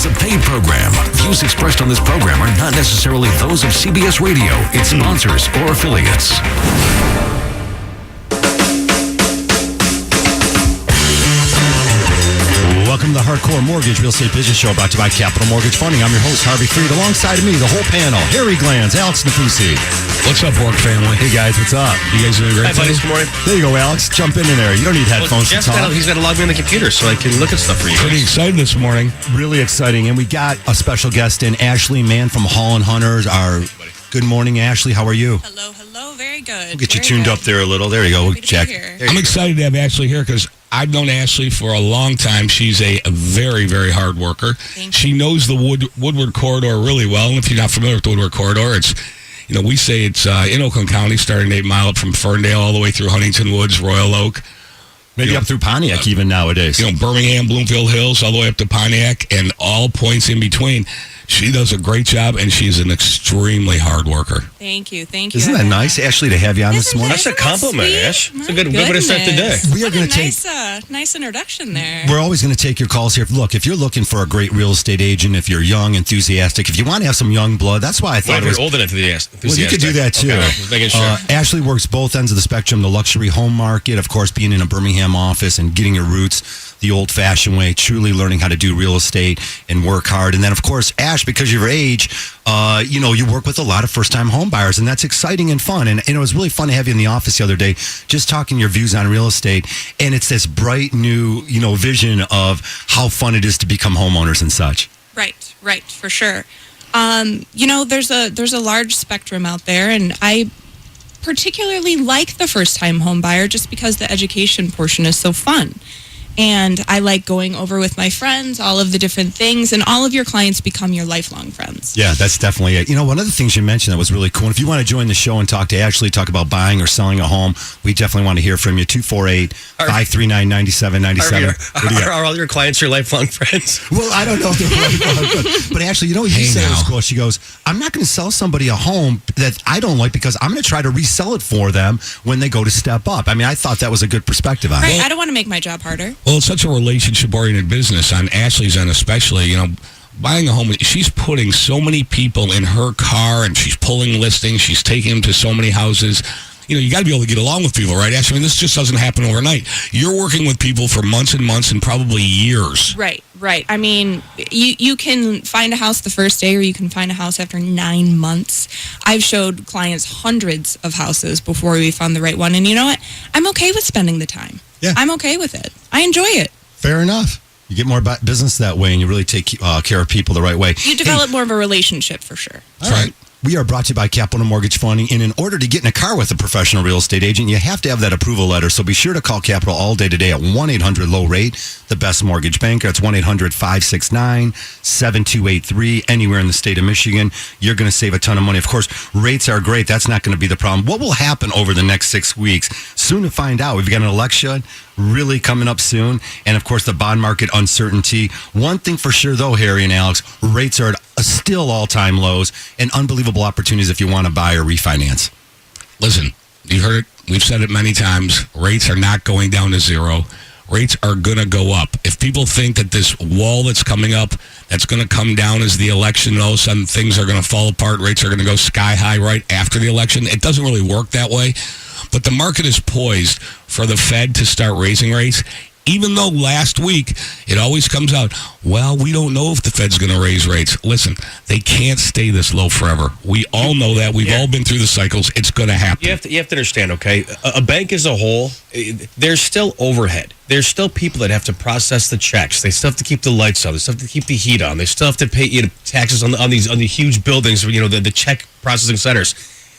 is a paid program. Views expressed on this program are not necessarily those of CBS Radio, its sponsors, or affiliates. Welcome to the Hardcore Mortgage Real Estate Business Show, brought to you by Capital Mortgage Funding. I'm your host, Harvey Freed. Alongside of me, the whole panel, Harry Glanz, Alex Nafusi. What's up, Borg family? Hey, guys, what's up? You guys doing great? Hi, buddies. Good morning. There you go, Alex. Jump in there. You don't need headphones to talk. He's got to log me on the computer so I can look at stuff for you. Pretty excited this morning. Really exciting. And we got a special guest in, Ashley Mann from Hall & Hunters. Good morning, Ashley. How are you? Hello. Very good. We'll get you tuned up there a little. There you go. Check. I'm excited to have Ashley here because I've known Ashley for a long time. She's a very, very hard worker. She knows the Woodward Corridor really well. And if you're not familiar with the Woodward Corridor, it's, we say it's in Oakland County, starting 8 Mile up from Ferndale all the way through Huntington Woods, Royal Oak. Maybe up through Pontiac even nowadays. Birmingham, Bloomfield Hills, all the way up to Pontiac, and all points in between. She does a great job, and she's an extremely hard worker. Thank you. Isn't that nice, Ashley, to have you on this morning? That's a compliment, Ash. It's a good way to start the day. We are going to take nice introduction there. We're always going to take your calls here. Look, if you're looking for a great real estate agent, if you're young, enthusiastic, if you want to have some young blood, that's why I thought it was old and enthusiastic. Well, you could do that too. Okay, just making sure. Ashley works both ends of the spectrum, the luxury home market, of course, being in a Birmingham office and getting your roots the old-fashioned way, truly learning how to do real estate and work hard. And then, of course, Ash, because of your age, you work with a lot of first-time home buyers, and that's exciting and fun. And it was really fun to have you in the office the other day, just talking your views on real estate. And it's this bright new, vision of how fun it is to become homeowners and such. Right, for sure. There's a large spectrum out there, and I particularly like the first-time home buyer just because the education portion is so fun. And I like going over with my friends, all of the different things, and all of your clients become your lifelong friends. Yeah, that's definitely it. One of the things you mentioned that was really cool. And if you want to join the show and talk to Ashley, talk about buying or selling a home, we definitely want to hear from you. 248-539-9797. Are all your clients your lifelong friends? Well, I don't know if they're lifelong, but Ashley, you said it was cool. She goes, I'm not going to sell somebody a home that I don't like because I'm going to try to resell it for them when they go to step up. I mean, I thought that was a good perspective on it. Right, I don't want to make my job harder. Well, it's such a relationship-oriented business on Ashley's end especially, buying a home, she's putting so many people in her car and she's pulling listings, she's taking them to so many houses. You got to be able to get along with people, right, Ashley? I mean, this just doesn't happen overnight. You're working with people for months and months and probably years. Right. I mean, you can find a house the first day or you can find a house after 9 months. I've showed clients hundreds of houses before we found the right one. And you know what? I'm okay with spending the time. Yeah. I'm okay with it. I enjoy it. Fair enough. You get more business that way, and you really take care of people the right way. You develop more of a relationship for sure. All right. We are brought to you by Capital Mortgage Funding, and in order to get in a car with a professional real estate agent, you have to have that approval letter. So be sure to call Capital all day today at 1-800-LOW-RATE, the best mortgage banker. That's 1-800-569-7283. Anywhere in the state of Michigan, you're going to save a ton of money. Of course, rates are great. That's not going to be the problem. What will happen over the next 6 weeks? Soon to find out. We've got an election really coming up soon, and of course, the bond market uncertainty. One thing for sure, though, Harry and Alex, rates are at still all-time lows and unbelievable opportunities if you want to buy or refinance. Listen, you heard it. We've said it many times. Rates are not going down to zero. Rates are going to go up. If people think that this wall that's coming up, that's going to come down as the election, and all of a sudden things are going to fall apart, rates are going to go sky high right after the election, it doesn't really work that way. But the market is poised for the Fed to start raising rates, even though last week it always comes out, well, we don't know if the Fed's going to raise rates. Listen, they can't stay this low forever. We all know that. We've all been through the cycles. It's going to happen. You have to understand, okay? A bank as a whole, there's still overhead. There's still people that have to process the checks. They still have to keep the lights on. They still have to keep the heat on. They still have to pay taxes on the huge buildings, the check processing centers.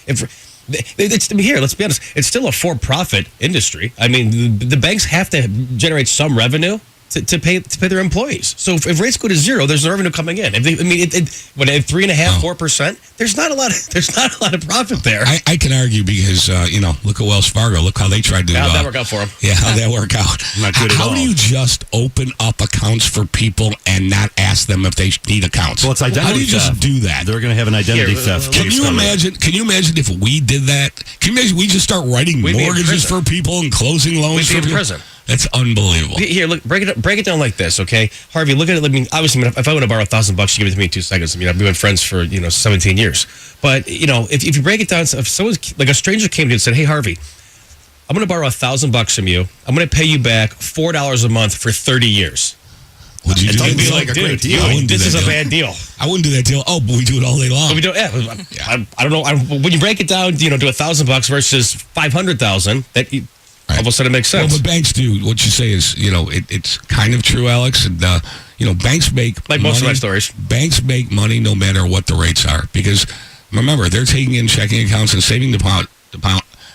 Here, let's be honest, it's still a for-profit industry. I mean, the banks have to generate some revenue to pay their employees. So if rates go to zero, there's no revenue coming in. If they, I mean, when at 3.5%, 4%, there's not a lot of profit there. I can argue because look at Wells Fargo. Look how they tried to. How'd that work out for them? Yeah, how'd that work out? Not good at all. How do you just open up accounts for people and not ask them if they need accounts? Well, it's identity How do you theft. just do that? They're going to have an identity theft. Can you imagine? Can you imagine if we did that? Can you imagine we just start writing We'd be in mortgages for prison. people and closing loans We'd be for in people? prison. That's unbelievable. Here, look, break it down like this, okay? Harvey, look at it. I mean, obviously, if I want to borrow $1,000, you give it to me in 2 seconds. I mean, I've been friends for 17 years. But if you break it down, if someone's like a stranger came to you and said, "Hey, Harvey, I'm going to borrow $1,000 from you. I'm going to pay you back $4 a month for 30 years." Would you do It'd that be deal? like a great deal. I wouldn't do This that is a deal. bad deal. I wouldn't do that deal. Oh, but we do it all day long. But we don't. I don't know. When you break it down, do $1,000 versus 500,000, that all of a sudden makes sense. Well, but banks do. What you say is, it's kind of true, Alex. And banks make Like most of my stories. Banks make money no matter what the rates are, because remember, they're taking in checking accounts and saving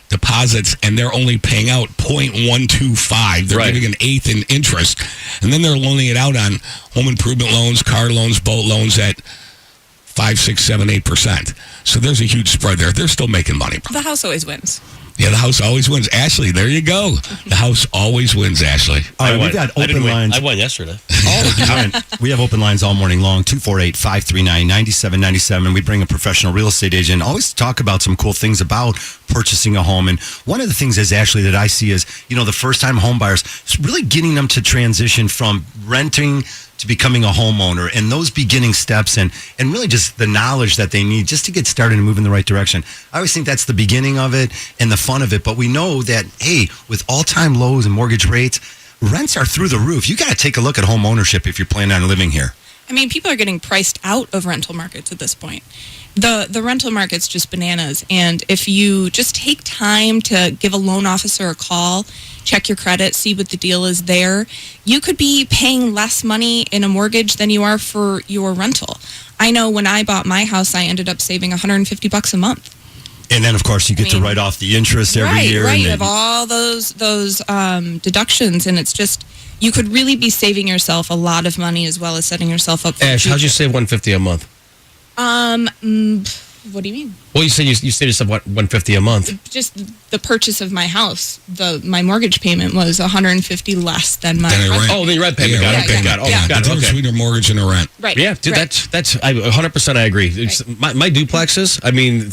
deposits, and they're only paying out 0.125. They're Right. giving an eighth in interest, and then they're loaning it out on home improvement loans, car loans, boat loans at 5, 6, 7, 8%. So there's a huge spread there. They're still making money. The house always wins. Yeah, the house always wins. Ashley, there you go. The house always wins, Ashley. All I right, won. we've got I didn't open win. lines. I won yesterday. We have open lines all morning long, 248-539-9797. We bring a professional real estate agent, always talk about some cool things about purchasing a home. And one of the things is, Ashley, that I see is, the first-time home buyers, it's really getting them to transition from renting to becoming a homeowner, and those beginning steps and really just the knowledge that they need just to get started and move in the right direction. I always think that's the beginning of it and the fun of it. But we know that, hey, with all-time lows and mortgage rates, rents are through the roof. You got to take a look at home ownership if you're planning on living here. I mean, people are getting priced out of rental markets at this point. The rental market's just bananas. And if you just take time to give a loan officer a call, check your credit, see what the deal is there, you could be paying less money in a mortgage than you are for your rental. I know when I bought my house, I ended up saving $150 a month. And then, of course, you get to write off the interest every year. Right. And You then, have all those deductions, and it's just, you could really be saving yourself a lot of money as well as setting yourself up for Ash, the how'd you future. save $150 a month? What do you mean? Well, you said you saved yourself what, $150 a month. Just the purchase of my house, my mortgage payment was $150 less than my Than a rental. rent. Oh, the rent payment. Yeah, Got rent it. payment. Got it. Oh, Yeah, got the it. difference Okay. between a mortgage and a rent. Right. Yeah, dude, right. that's 100% I agree. It's, my duplexes. I mean,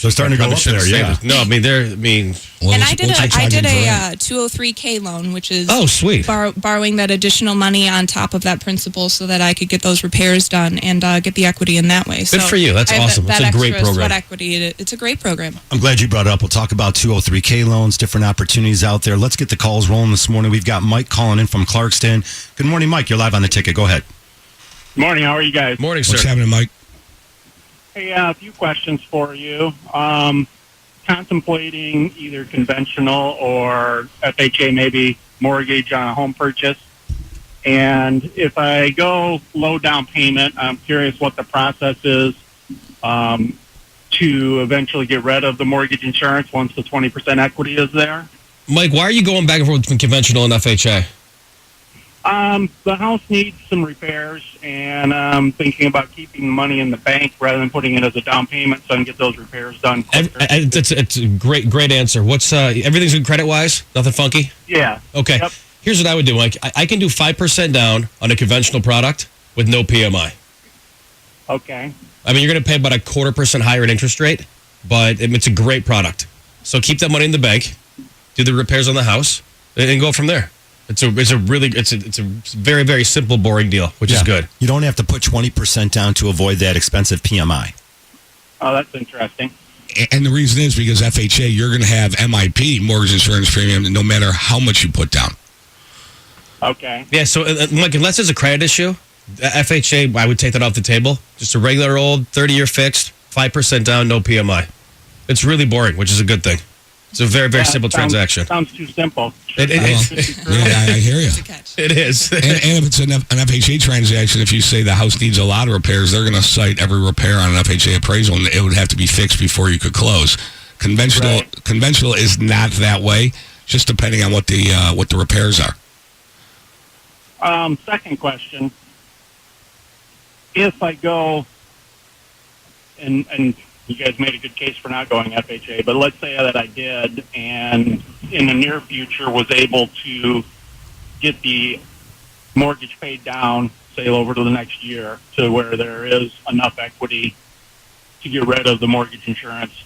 They're starting to go up there, yeah. No, I mean Well, And what's- I did what's your a charging for rent? 203K loan, which is Oh, sweet. borrowing that additional money on top of that principal so that I could get those repairs done and get the equity in that way. Good for you. That's I have awesome. That That's a great extra program. sweat equity. It's a great program. I'm glad you brought it up. We'll talk about 203K loans, different opportunities out there. Let's get the calls rolling this morning. We've got Mike calling in from Clarkston. Good morning, Mike. You're live on the ticket. Go ahead. Morning, how are you guys? Morning, What's sir. happening, Mike? Hey, a few questions for you. Contemplating either conventional or FHA, maybe mortgage on a home purchase. And if I go low down payment, I'm curious what the process is to eventually get rid of the mortgage insurance once the 20% equity is there. Mike, why are you going back and forth between conventional and FHA? The house needs some repairs, and I'm thinking about keeping the money in the bank rather than putting it as a down payment so I can get those repairs done quicker. It's a great answer. What's everything's good credit wise? Nothing funky? Yeah. Okay. Yep. Here's what I would do, Mike. I can do 5% down on a conventional product with no PMI. Okay. I mean, you're going to pay about 0.25% higher in interest rate, but it's a great product. So keep that money in the bank, do the repairs on the house, and go from there. It's a very, very simple, boring deal, which is good. You don't have to put 20% down to avoid that expensive PMI. Oh, that's interesting. And the reason is because FHA, you're going to have MIP, mortgage insurance premium, no matter how much you put down. Okay. Yeah, so Mike, unless there's a credit issue, FHA, I would take that off the table. Just a regular old 30-year fixed, 5% down, no PMI. It's really boring, which is a good thing. It's a very, very Yeah, simple transaction. Sounds too simple. It is. Yeah, I hear you. It's a catch. It is. And if it's an FHA transaction, if you say the house needs a lot of repairs, they're going to cite every repair on an FHA appraisal, and it would have to be fixed before you could close. Conventional is not that way, just depending on what the repairs are. Second question. If I go, and you guys made a good case for not going FHA, but let's say that I did, and in the near future was able to get the mortgage paid down, say over to the next year, to where there is enough equity to get rid of the mortgage insurance.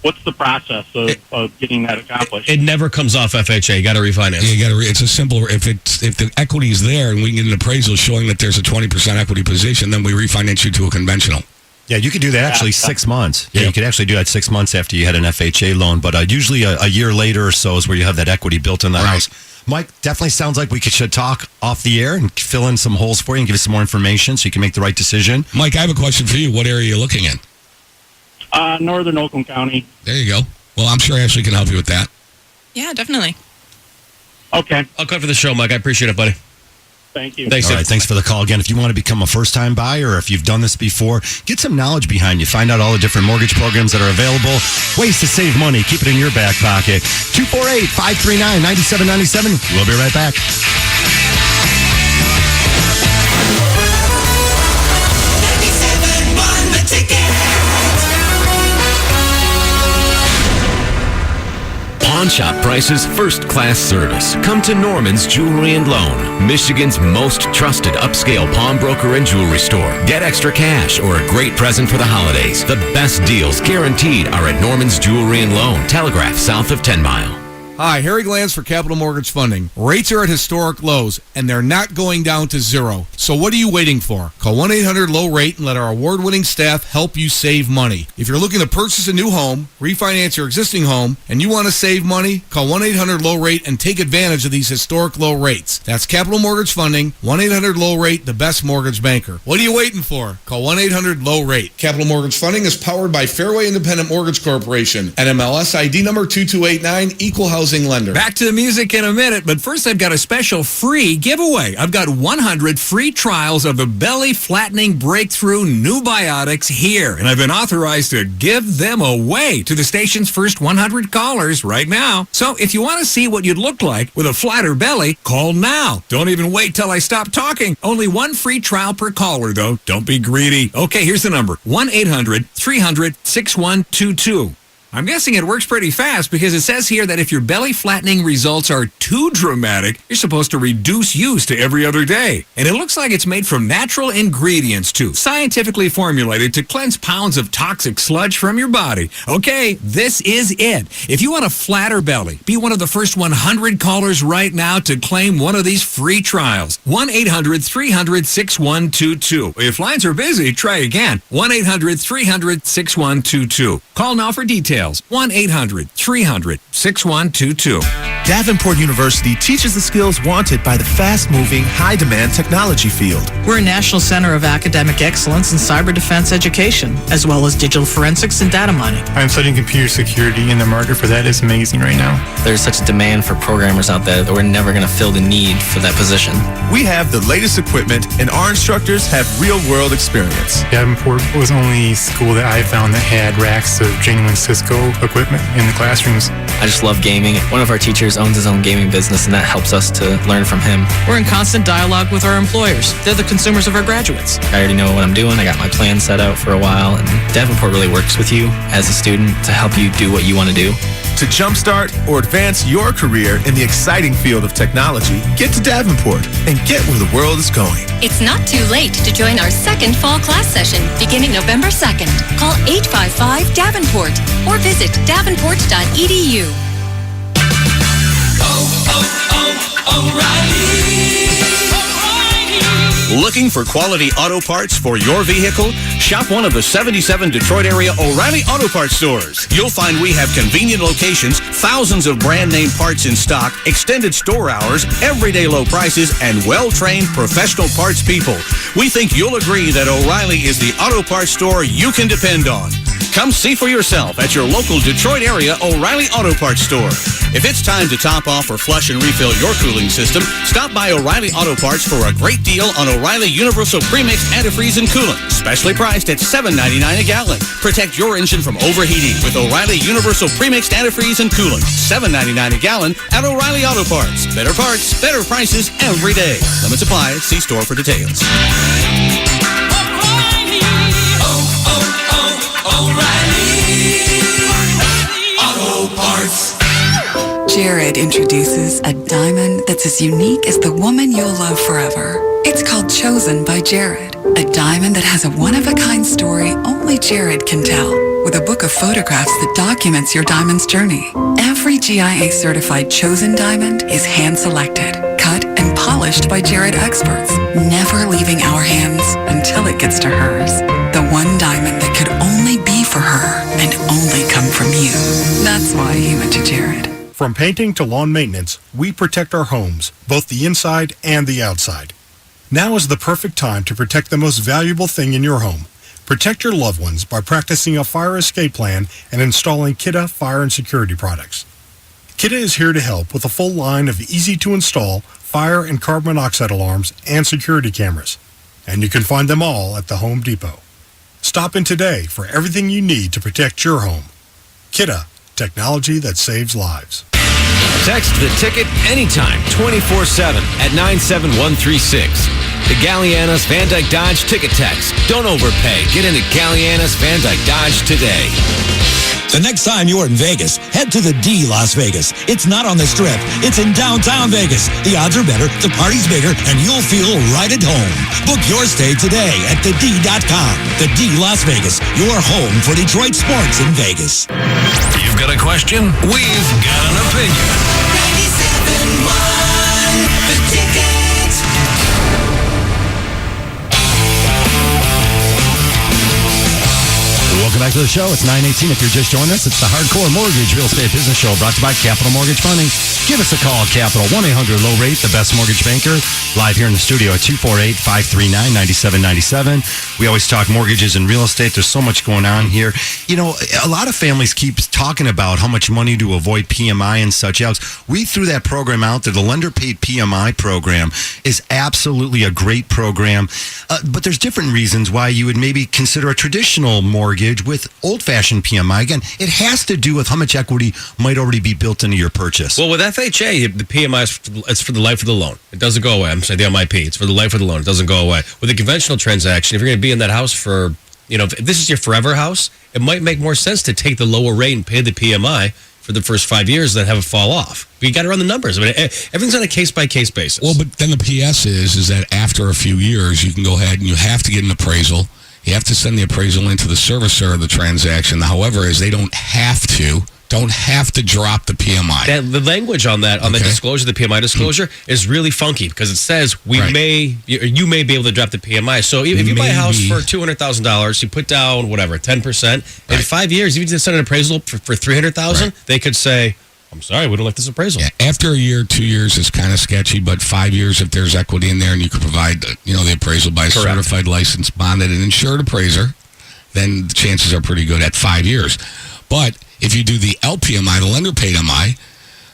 what's the process of getting that accomplished? It never comes off FHA. You got to refinance. Yeah, you got to. It's a simple. If the equity is there and we can get an appraisal showing that there's a 20% equity position, then we refinance you to a conventional. Yeah, you could do that actually 6 months. Yeah, you could actually do that 6 months after you had an FHA loan, but usually a year later or so is where you have that equity built in the house. Mike, definitely sounds like we should talk off the air and fill in some holes for you and give you some more information so you can make the right decision. Mike, I have a question for you. What area are you looking in? Northern Oakland County. There you go. Well, I'm sure Ashley can help you with that. Yeah, definitely. Okay. I'll cut for the show, Mike. I appreciate it, buddy. Thank you. Thanks. All right, thanks for the call again. If you want to become a first-time buyer or if you've done this before, get some knowledge behind you. Find out all the different mortgage programs that are available, ways to save money, keep it in your back pocket. 248-539-9797. We'll be right back. Pawn shop prices, first-class service. Come to Norman's Jewelry and Loan, Michigan's most trusted upscale pawnbroker and jewelry store. Get extra cash or a great present for the holidays. The best deals guaranteed are at Norman's Jewelry and Loan, Telegraph, south of 10 Mile. Hi, Harry Glanz for Capital Mortgage Funding. Rates are at historic lows, and they're not going down to zero. So what are you waiting for? Call 1-800-LOW-RATE and let our award-winning staff help you save money. If you're looking to purchase a new home, refinance your existing home, and you want to save money, call 1-800-LOW-RATE and take advantage of these historic low rates. That's Capital Mortgage Funding, 1-800-LOW-RATE, the best mortgage banker. What are you waiting for? Call 1-800-LOW-RATE. Capital Mortgage Funding is powered by Fairway Independent Mortgage Corporation, NMLS ID number 2289, Equal Housing Lender. Back to the music in a minute, but first I've got a special free giveaway. I've got 100 free trials of the belly flattening breakthrough new biotics here, and I've been authorized to give them away to the station's first 100 callers right now. So if you want to see what you'd look like with a flatter belly, call now. Don't even wait till I stop talking. Only one free trial per caller, though. Don't be greedy. Okay, here's the number. 1-800-300-6122. I'm guessing it works pretty fast because it says here that if your belly flattening results are too dramatic, you're supposed to reduce use to every other day. And it looks like it's made from natural ingredients too, scientifically formulated to cleanse pounds of toxic sludge from your body. Okay, this is it. If you want a flatter belly, be one of the first 100 callers right now to claim one of these free trials. 1-800-300-6122. If lines are busy, try again. 1-800-300-6122. Call now for details. 1-800-300-6122. Davenport University teaches the skills wanted by the fast-moving, high-demand technology field. We're a national center of academic excellence in cyber defense education, as well as digital forensics and data mining. I'm studying computer security, and the market for that is amazing right now. There's such a demand for programmers out there that we're never going to fill the need for that position. We have the latest equipment, and our instructors have real-world experience. Davenport was the only school that I found that had racks of genuine Cisco equipment in the classrooms. I just love gaming. One of our teachers owns his own gaming business, and that helps us to learn from him. We're in constant dialogue with our employers. They're the consumers of our graduates. I already know what I'm doing. I got my plan set out for a while, and Davenport really works with you as a student to help you do what you want to do. To jumpstart or advance your career in the exciting field of technology, get to Davenport and get where the world is going. It's not too late to join our second fall class session beginning November 2nd. Call 855-DAVENPORT or visit davenport.edu. Looking for quality auto parts for your vehicle? Shop one of the 77 Detroit area O'Reilly Auto Parts stores. You'll find we have convenient locations, thousands of brand name parts in stock, extended store hours, everyday low prices, and well-trained professional parts people. We think you'll agree that O'Reilly is the auto parts store you can depend on. Come see for yourself at your local Detroit area O'Reilly Auto Parts store. If it's time to top off or flush and refill your cooling system, stop by O'Reilly Auto Parts for a great deal on O'Reilly Universal Premix Antifreeze and Coolant, specially priced at $7.99 a gallon. Protect your engine from overheating with O'Reilly Universal Premixed Antifreeze and Coolant, $7.99 a gallon at O'Reilly Auto Parts. Better parts, better prices every day. Limits apply. See store for details. Jared introduces a diamond that's as unique as the woman you'll love forever. It's called Chosen by Jared, a diamond that has a one-of-a-kind story only Jared can tell. with a book of photographs that documents your diamond's journey. Every GIA-certified chosen diamond is hand-selected, cut, and polished by Jared experts, never leaving our hands until it gets to hers. The one diamond that could only be for her and only come from you. That's why he went to Jared. From painting to lawn maintenance, we protect our homes, both the inside and the outside. Now is the perfect time to protect the most valuable thing in your home. Protect your loved ones by practicing a fire escape plan and installing Kidde fire and security products. Kidde is here to help with a full line of easy-to-install fire and carbon monoxide alarms and security cameras. And you can find them all at the Home Depot. Stop in today for everything you need to protect your home. Kidde, technology that saves lives. Text the ticket anytime, 24/7 at 97136. The Gallianas Van Dyke Dodge Ticket Text. Don't overpay. Get into Gallianas Van Dyke Dodge today. The next time you're in Vegas, head to the D Las Vegas. It's not on the Strip. It's in downtown Vegas. The odds are better, the party's bigger, and you'll feel right at home. Book your stay today at thed.com. The D Las Vegas, your home for Detroit sports in Vegas. You've got a question? We've got an opinion. 97.1 The Ticket. Welcome back to the show. It's 9:18. If you're just joining us, it's the Hardcore Mortgage Real Estate Business Show brought to you by Capital Mortgage Funding. Give us a call, Capital, 1-800-LOW-RATE, the best mortgage banker, live here in the studio at 248-539-9797. We always talk mortgages and real estate. There's so much going on here. You know, a lot of families keep talking about how much money to avoid PMI and such else. We threw that program out there. The Lender Paid PMI program is absolutely a great program, but there's different reasons why you would maybe consider a traditional mortgage with old-fashioned PMI. Again, it has to do with how much equity might already be built into your purchase. Well, with FHA, the PMI it's for the life of the loan. It doesn't go away. I'm sorry, the MIP. It's for the life of the loan. It doesn't go away. With a conventional transaction, if you're going to be in that house for, if this is your forever house, it might make more sense to take the lower rate and pay the PMI for the first 5 years than have it fall off. But you got to run the numbers. I mean, everything's on a case-by-case basis. Well, but then the PS is that after a few years, you can go ahead and you have to get an appraisal. You have to send the appraisal into the servicer of the transaction. However, is they don't have to drop the PMI. The language on that, on the disclosure, the PMI disclosure, is really funky because it says you may be able to drop the PMI. So if you buy a house for $200,000, you put down 10%. In 5 years, if you just send an appraisal for $300,000, they could say, I'm sorry, we don't like this appraisal. Yeah, after a year, 2 years is kind of sketchy, but 5 years, if there's equity in there and you can provide, the appraisal by a certified, licensed, bonded, and insured appraiser, then the chances are pretty good at 5 years. But if you do the LPMI, the lender paid MI,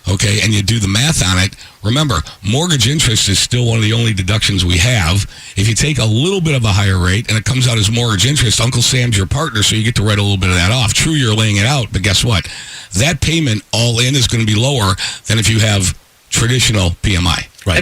and you do the math on it, remember, mortgage interest is still one of the only deductions we have. If you take a little bit of a higher rate and it comes out as mortgage interest, Uncle Sam's your partner, so you get to write a little bit of that off. True, you're laying it out, but guess what? That payment all in is going to be lower than if you have traditional PMI. Right. I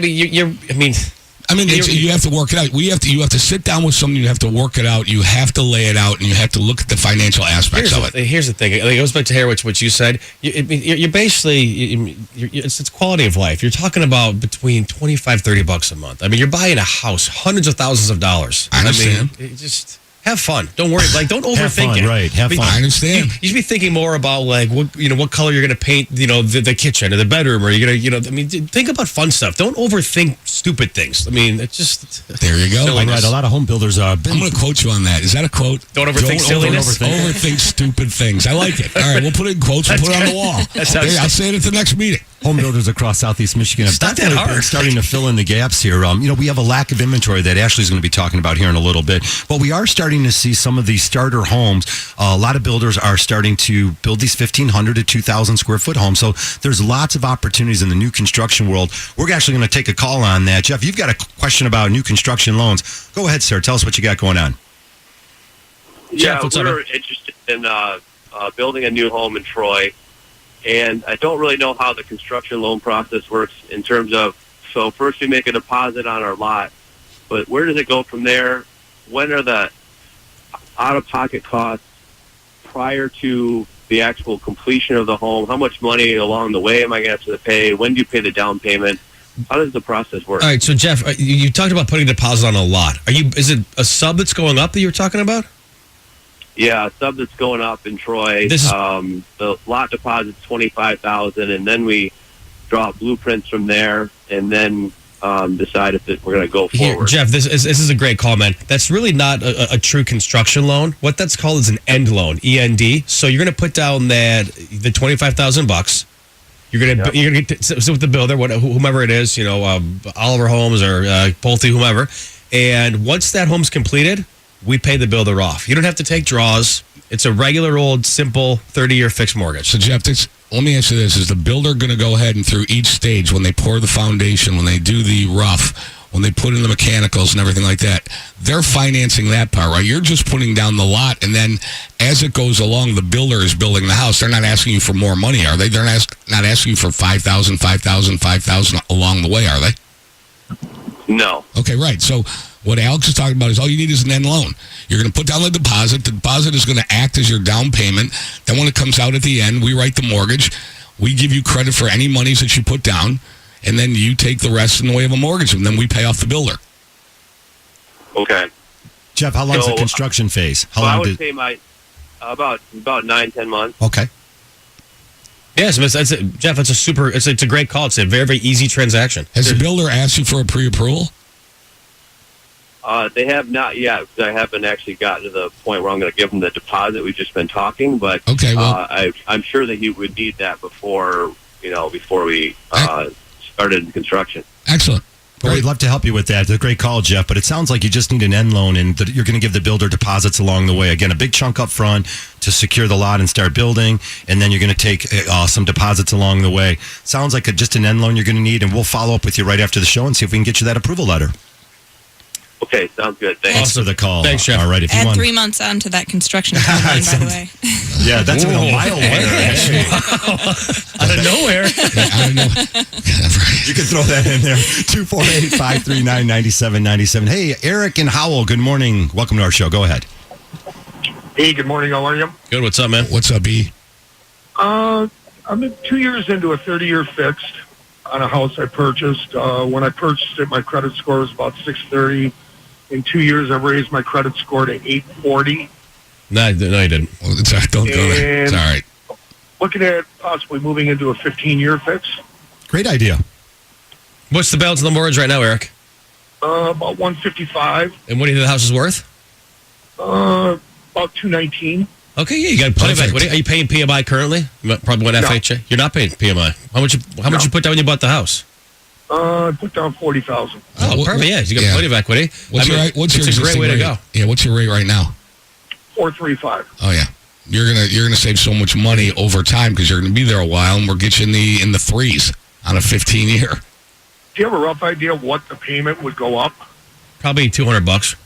mean, you have to work it out. You have to sit down with someone. You have to work it out. You have to lay it out, and you have to look at the financial aspects of it. Here's the thing. It goes back to what you said. You're basically it's quality of life. You're talking about between $25-$30 a month. I mean, you're buying a house, hundreds of thousands of dollars. I understand. Just have fun. Don't worry. Don't overthink it. Right. Have fun. I understand. You should be thinking more about what color you're going to paint, the kitchen or the bedroom, or you're going to, think about fun stuff. Don't overthink stupid things. I mean, it's just there you go. All right. A lot of home builders are. I'm going to quote you on that. Is that a quote? Don't overthink silliness. Overthink stupid things. I like it. All right, we'll put it in quotes. We'll put it on the wall. I'll say it at the next meeting. Home builders across Southeast Michigan have starting to fill in the gaps here. We have a lack of inventory that Ashley's going to be talking about here in a little bit. But we are starting to see some of these starter homes. A lot of builders are starting to build these 1,500 to 2,000 square foot homes. So there's lots of opportunities in the new construction world. We're actually going to take a call on that. Jeff, you've got a question about new construction loans. Go ahead, sir. Tell us what you got going on. Yeah, we're interested in building a new home in Troy. And I don't really know how the construction loan process works in terms of, so first we make a deposit on our lot, but where does it go from there? When are the out-of-pocket costs prior to the actual completion of the home? How much money along the way am I going to have to pay? When do you pay the down payment? How does the process work? All right, so Jeff, you talked about putting a deposit on a lot. Is it a sub that's going up that you were talking about? Yeah, sub that's going up in Troy. The lot deposit's $25,000, and then we draw blueprints from there, and then decide if we're going to go forward. Jeff, this is a great call, man. That's really not a true construction loan. What that's called is an end loan, END. So you're going to put down the $25,000. You're going to sit with the builder, whomever it is, Oliver Homes or Pulte, whomever. And once that home's completed, we pay the builder off. You don't have to take draws. It's a regular old, simple 30-year fixed mortgage. So, Jeff, let me ask you this. Is the builder going to go ahead and through each stage, when they pour the foundation, when they do the rough, when they put in the mechanicals and everything like that, they're financing that part, right? You're just putting down the lot, and then as it goes along, the builder is building the house. They're not asking you for more money, are they? They're not asking you for $5,000, $5,000, $5,000 along the way, are they? No. Okay, right. So what Alex is talking about is all you need is an end loan. You're going to put down the deposit. The deposit is going to act as your down payment. Then when it comes out at the end, we write the mortgage. We give you credit for any monies that you put down, and then you take the rest in the way of a mortgage, and then we pay off the builder. Okay. Jeff, how long is the construction phase? How long I would say about 9-10 months. Okay. Yes, Jeff, it's a great call. It's a very, very easy transaction. Has the builder asked you for a pre-approval? They have not yet, because I haven't actually gotten to the point where I'm going to give them the deposit. We've just been talking, but I'm sure that he would need that before we started construction. Excellent. Well, we'd love to help you with that. It's a great call, Jeff, but it sounds like you just need an end loan, and you're going to give the builder deposits along the way. Again, a big chunk up front to secure the lot and start building, and then you're going to take some deposits along the way. Sounds like just an end loan you're going to need, and we'll follow up with you right after the show and see if we can get you that approval letter. Okay, sounds good. Thanks. Thanks for the call. Thanks, Jeff. All right, if you Add want 3 months onto that construction timeline, by the way. Yeah, that's even a mile away, actually. Out of nowhere. You can throw that in there. 248-539-9797. Hey, Eric and Howell, good morning. Welcome to our show. Go ahead. Hey, good morning. How are you? Good. What's up, man? What's up, B? I'm 2 years into a 30-year fixed on a house I purchased. When I purchased it, my credit score was about 630. In 2 years, I've raised my credit score to 840. No, you didn't. Well, don't go there. It's all right. Looking at possibly moving into a 15-year fix. Great idea. What's the balance on the mortgage right now, Eric? About 155. And what do you think the house is worth? About 219. Okay, yeah, you got plenty of equity. Are you paying PMI currently? Probably one FHA. You're not paying PMI. How much you put down when you bought the house? I put down 40,000. Oh, perfect. Yeah, you got plenty of equity. What's your it's a great way to go. Yeah, what's your rate right now? 435. Oh yeah, you're gonna save so much money over time because you're gonna be there a while, and we'll get you in the threes on a 15-year. Do you have a rough idea what the payment would go up? Probably $200.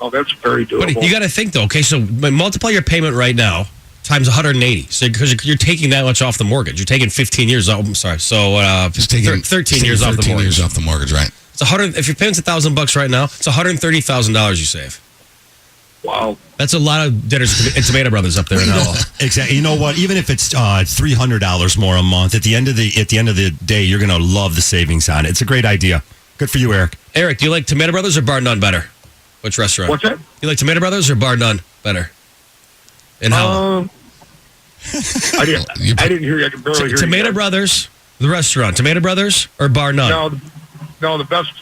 Oh, that's very doable. But you got to think though. Okay, so multiply your payment right now times 180. So because you're taking that much off the mortgage, you're taking 15 years off. I'm sorry. So just taking 13 years off the mortgage. Years off the mortgage, right? It's if your payment's $1,000 right now, it's $130,000 you save. Wow, that's a lot of dinners at Tomato Brothers up there in Howell. Exactly. You know what? Even if it's $300 more a month, at the end of the day, you're going to love the savings on it. It's a great idea. Good for you, Eric. Eric, do you like Tomato Brothers or Bar None better? Which restaurant? What's that? You like Tomato Brothers or Bar None better? In Howell. I didn't hear you. I can barely hear you. Tomato Brothers, the restaurant. Tomato Brothers or Bar None? No, the best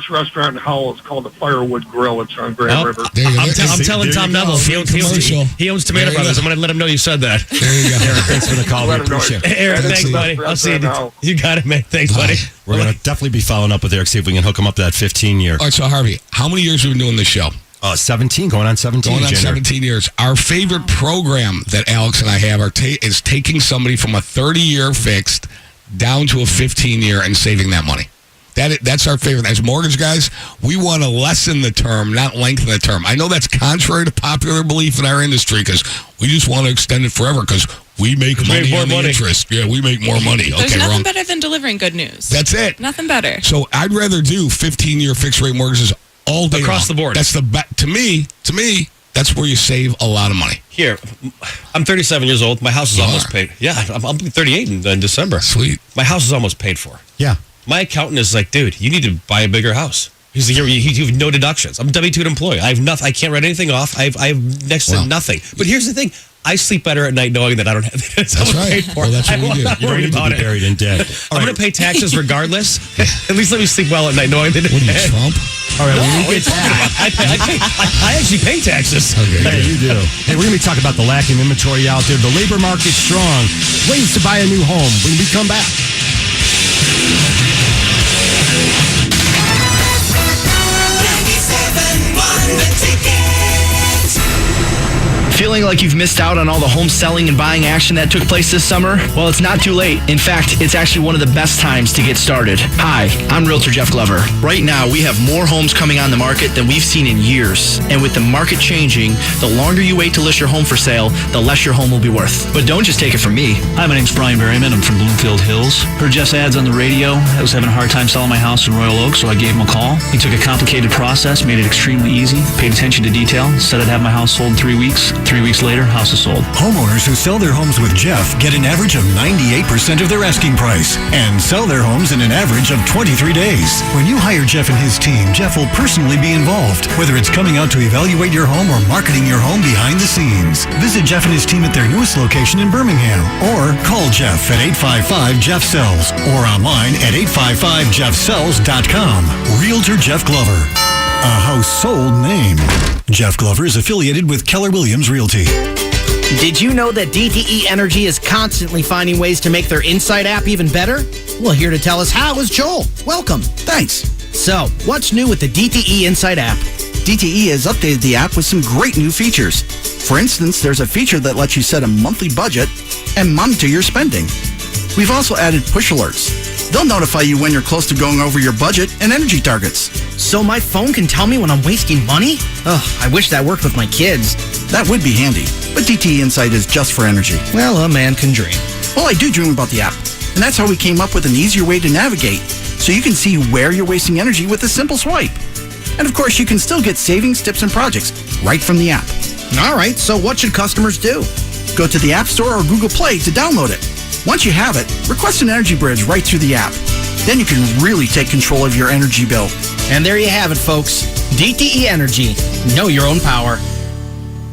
restaurant in Howell is called the Firewood Grill. It's on Grand River. I'm telling Tom Neville. He owns Tomato Brothers. I'm going to let him know you said that. There you go. Eric, thanks for the call. We appreciate it. Eric, thanks, buddy. I'll see you. You got it, man. Thanks, buddy. We're going to definitely be following up with Eric, see if we can hook him up to that 15-year. All right, so Harvey, how many years have we been doing this show? 17, going on 17. Going on 17 years. Our favorite program that Alex and I have is taking somebody from a 30-year fixed down to a 15-year and saving that money. That's our favorite. As mortgage guys, we want to lessen the term, not lengthen the term. I know that's contrary to popular belief in our industry because we just want to extend it forever because we make money on the interest. Yeah, we make more money. There's nothing better than delivering good news. That's it. Nothing better. So I'd rather do 15-year fixed rate mortgages all day across long. the board. That's to me, that's where you save a lot of money. Here, I'm 37 years old. My house is almost paid. Yeah, I'll be 38 in December. Sweet. My house is almost paid for. Yeah. My accountant is like, dude, you need to buy a bigger house. He's here. You have no deductions. I'm a W-2 employee. I have nothing. I can't write anything off. I have next to nothing. But here's the thing. I sleep better at night knowing that I don't have that. That's right. Well, that's what we do. You don't need to be buried in debt. I'm going to pay taxes regardless. At least let me sleep well at night knowing that. What are you, Trump? All right, when we get back. I actually pay taxes. Okay, Hey, you do. Hey, we're going to be talking about the lack of inventory out there. The labor market's strong. Ways to buy a new home when we come back. Feeling like you've missed out on all the home selling and buying action that took place this summer? Well, it's not too late. In fact, it's actually one of the best times to get started. Hi, I'm Realtor Jeff Glover. Right now, we have more homes coming on the market than we've seen in years. And with the market changing, the longer you wait to list your home for sale, the less your home will be worth. But don't just take it from me. Hi, my name's Brian Berryman. I'm from Bloomfield Hills. Heard Jeff's ads on the radio. I was having a hard time selling my house in Royal Oak, so I gave him a call. He took a complicated process, made it extremely easy, paid attention to detail, said I'd have my house sold in 3 weeks. 3 weeks later, house is sold. Homeowners who sell their homes with Jeff get an average of 98% of their asking price and sell their homes in an average of 23 days. When you hire Jeff and his team, Jeff will personally be involved, whether it's coming out to evaluate your home or marketing your home behind the scenes. Visit Jeff and his team at their newest location in Birmingham or call Jeff at 855-JEFF-SELLS or online at 855jeffsells.com. Realtor Jeff Glover. A household name. Jeff Glover is affiliated with Keller Williams Realty. Did you know that DTE Energy is constantly finding ways to make their Insight app even better? Well, here to tell us how is Joel. Welcome. Thanks. So, what's new with the DTE Insight app? DTE has updated the app with some great new features. For instance, there's a feature that lets you set a monthly budget and monitor your spending. We've also added push alerts. They'll notify you when you're close to going over your budget and energy targets. So my phone can tell me when I'm wasting money? Ugh, I wish that worked with my kids. That would be handy, but DTE Insight is just for energy. Well, a man can dream. Well, I do dream about the app, and that's how we came up with an easier way to navigate, so you can see where you're wasting energy with a simple swipe. And of course, you can still get savings, tips, and projects right from the app. All right, so what should customers do? Go to the App Store or Google Play to download it. Once you have it, request an energy bridge right through the app. Then you can really take control of your energy bill. And there you have it, folks. DTE Energy. Know your own power.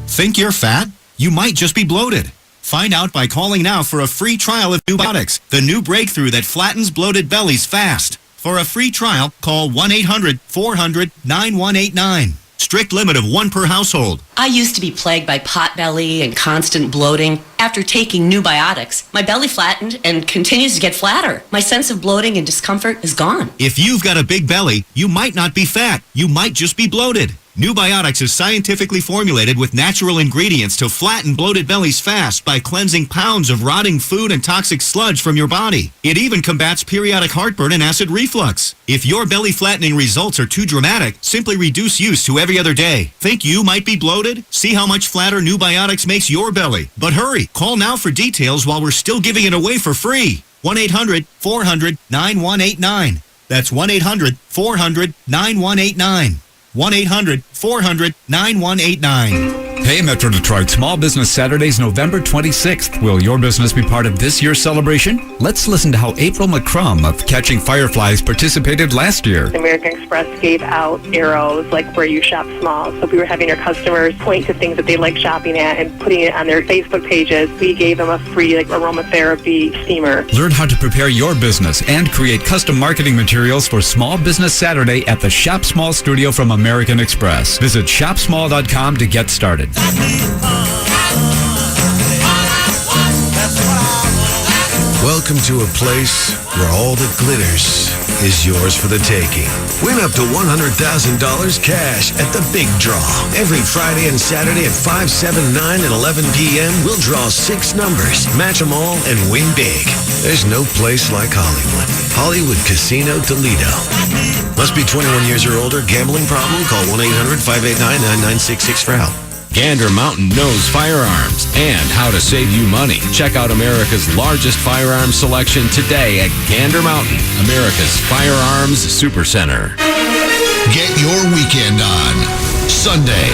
Think you're fat? You might just be bloated. Find out by calling now for a free trial of Nubiotics, the new breakthrough that flattens bloated bellies fast. For a free trial, call 1-800-400-9189. Strict limit of 1 per household. I used to be plagued by potbelly and constant bloating. After taking Nubiotics, my belly flattened and continues to get flatter. My sense of bloating and discomfort is gone. If you've got a big belly, you might not be fat. You might just be bloated. Nubiotics is scientifically formulated with natural ingredients to flatten bloated bellies fast by cleansing pounds of rotting food and toxic sludge from your body. It even combats periodic heartburn and acid reflux. If your belly flattening results are too dramatic, simply reduce use to every other day. Think you might be bloated? See how much flatter Nubiotics makes your belly. But hurry, call now for details while we're still giving it away for free. 1-800-400-9189. That's 1-800-400-9189. 1-800-400-9189. Hey, Metro Detroit, Small Business Saturdays, November 26th. Will your business be part of this year's celebration? Let's listen to how April McCrum of Catching Fireflies participated last year. American Express gave out arrows like where you shop small. So we were having our customers point to things that they like shopping at and putting it on their Facebook pages. We gave them a free aromatherapy steamer. Learn how to prepare your business and create custom marketing materials for Small Business Saturday at the Shop Small studio from American Express. Visit shopsmall.com to get started. Welcome to a place where all that glitters is yours for the taking. Win up to $100,000 cash at the Big Draw. Every Friday and Saturday at 5, 7, 9, and 11 p.m., we'll draw 6 numbers, match them all, and win big. There's no place like Hollywood. Hollywood Casino Toledo. Must be 21 years or older. Gambling problem? Call 1-800-589-9966 for help. Gander Mountain knows firearms and how to save you money. Check out America's largest firearms selection today at Gander Mountain, America's Firearms Supercenter. Get your weekend on Sunday.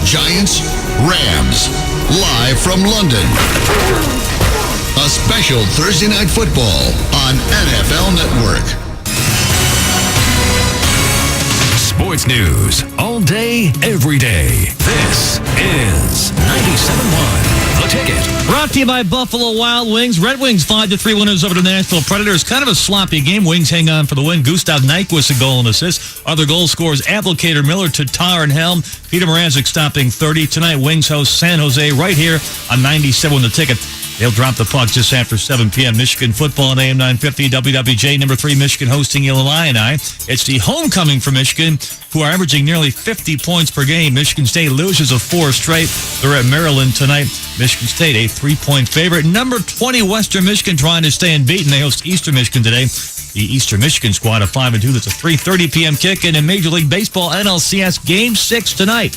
Giants, Rams, live from London. A special Thursday night football on NFL Network. sports news all day, every day. This is 97.1 The Ticket. Brought to you by Buffalo Wild Wings. Red Wings 5-3 winners over the Nashville Predators. Kind of a sloppy game. Wings hang on for the win. Gustav Nyquist a goal and assist. Other goal scorers, Applicator, Miller, Tatar, and Helm. Peter Mrazek stopping 30. Tonight, Wings host San Jose right here on 97 The Ticket. They'll drop the puck just after 7 p.m. Michigan football on AM 950 WWJ. Number 3, Michigan hosting Illini. It's the homecoming for Michigan, who are averaging nearly 50 points per game. Michigan State loses of 4 straight. They're at Maryland tonight. Michigan State, a 3-point favorite. Number 20, Western Michigan, trying to stay unbeaten. They host Eastern Michigan today. The Eastern Michigan squad of 5-2. That's a 3:30 p.m. kick. And in Major League Baseball, NLCS Game 6 tonight.